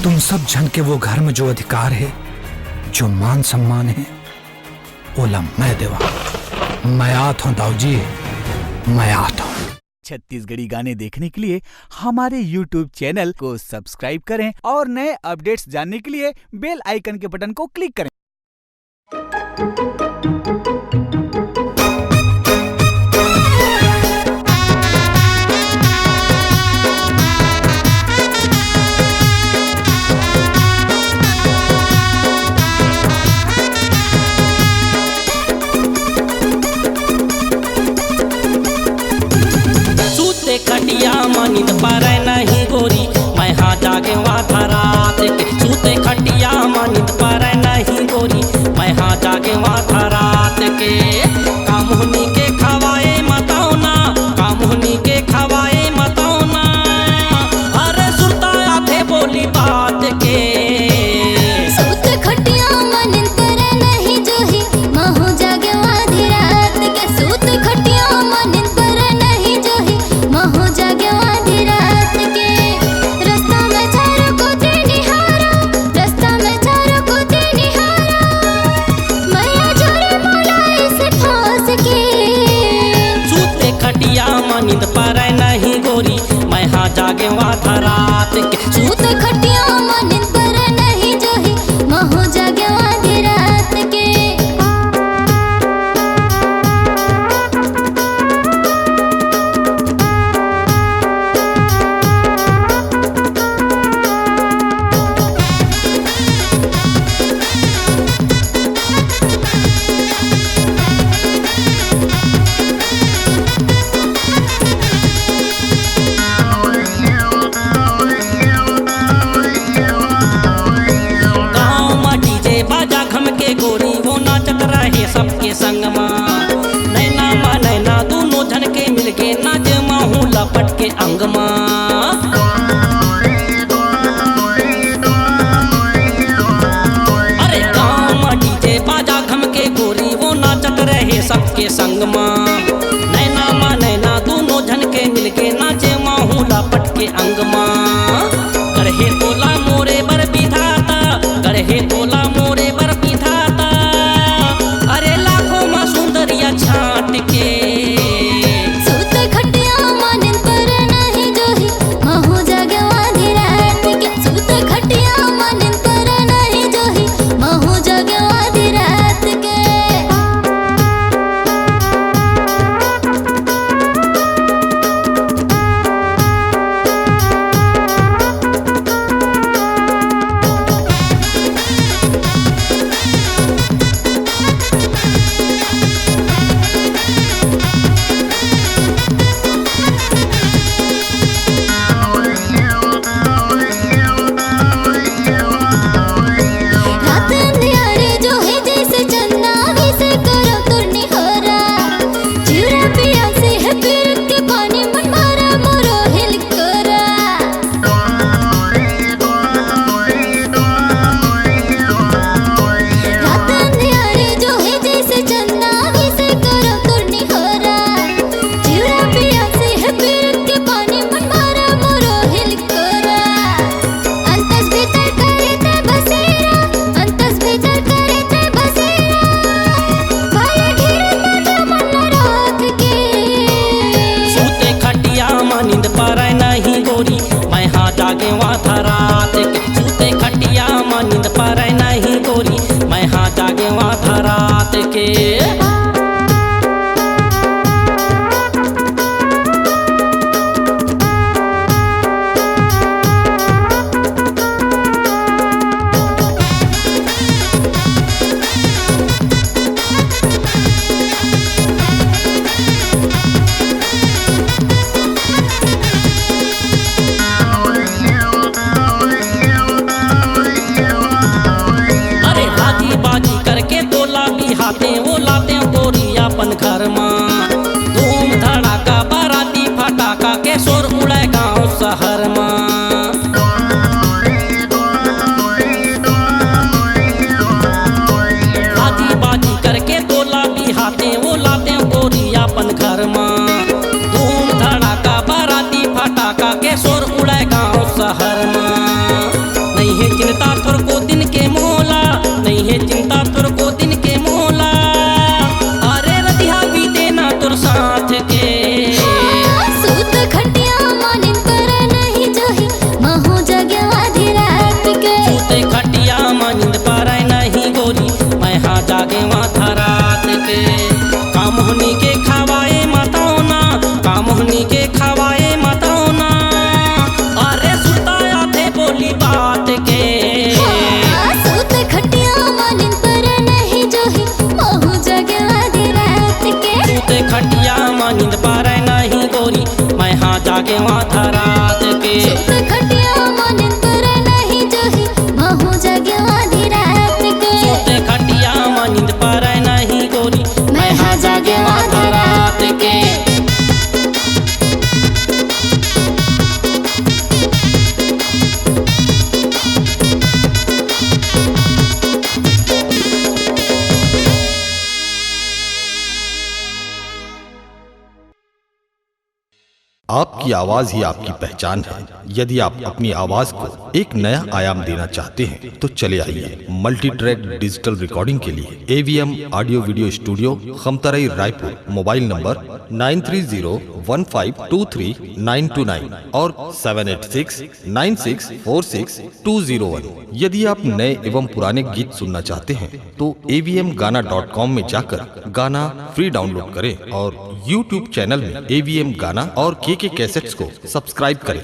तुम सब जन के वो घर में जो अधिकार है, जो मान सम्मान है, ओला मैं देवा। मैं आत हूं दाऊजी, मैं आत हूं। छत्तीसगढ़ी गाने देखने के लिए हमारे YouTube चैनल को सब्सक्राइब करें और नए अपडेट्स जानने के लिए बेल आइकन के बटन को क्लिक करें। खटिया मानित पारे नहीं गोरी, मैं हाँ जागे वाथा रात के। सूते खटिया मानित पारे नहीं गोरी, मैं हाँ जागे वाथा रात के। कामोहनी के खवाए मताओ ना, कामोहनी के खवाए मताओ ना। अरे सुरता आथे बोली बात के। सूते खटिया मानित पारे नहीं जोही, मैं हाँ जागे वाधी रात के। सूते खटिया मानित पारे नहीं जोही, महू जागे आधी रात के। रास्ता में चारों को निहारा, रास्ता में चारों को निहारा। मैया जोरे मोलाई से फांस के। सूते खटिया मानित पारे नहीं गोरी, मैं हाँ जागे वाथा रात के। सूते खटिया मानित पारे नहीं जोही, महू जागे आधी रात के। सबके संग माँ नैना माँ नैना दोनों झन के मिलके नाच माहू लपट के अंग माँ। अरे गाँव माँ डीजे बाजा घम के गोरी वो नाचत रहे सबके संग माँ। नैना माँ नैना दोनों झन के मिलके नाचे माहू लपट के अंग माँ। गढ़े तोला मोरे बर विधाता, गढ़े तोला मोरे बर विधाता। छाट के सूते खटिया मानित पारे नहीं जोही, महू जागे आधी रात के। सूते खटिया मानित पारे नहीं जोही, महू जागे आधी रात के। जागे वाथा रात के। सूते खटिया मानित पारे नहीं गोरी, मैं हाँ जागे वाथा रात के। वो लाते गोरी अपन घर माँ। धूम धड़ाका बाराती फटाका के शोर उड़े गाँव शहर माँ। बाजी बाजी करके तोला बिहाते वो लाते गोरी अपन घर माँ। धूम धड़ाका बाराती फटाका के शोर उड़े गाँव शहर माँ। नहीं जागे माथा रात के सुत खटिया मन तोरे नहीं जोही महू जागे आधी रात के सूते खटिया में नींद पड़े नहीं गोरी मैं हाँ जागे आधा रात के आपकी आवाज ही आपकी पहचान है। यदि आप अपनी आवाज को एक नया आयाम देना चाहते हैं तो चले आइए मल्टी ट्रैक डिजिटल रिकॉर्डिंग के लिए AVM audio video studio Khamtarai Raipur. Mobile number 9301523929 और 7869646201। यदि आप नए एवं पुराने गीत सुनना चाहते हैं तो avmgana.com में जाकर गाना फ्री डाउनलोड करें और YouTube चैनल में AVM गाना और KK कैसेट्स को सब्सक्राइब करें।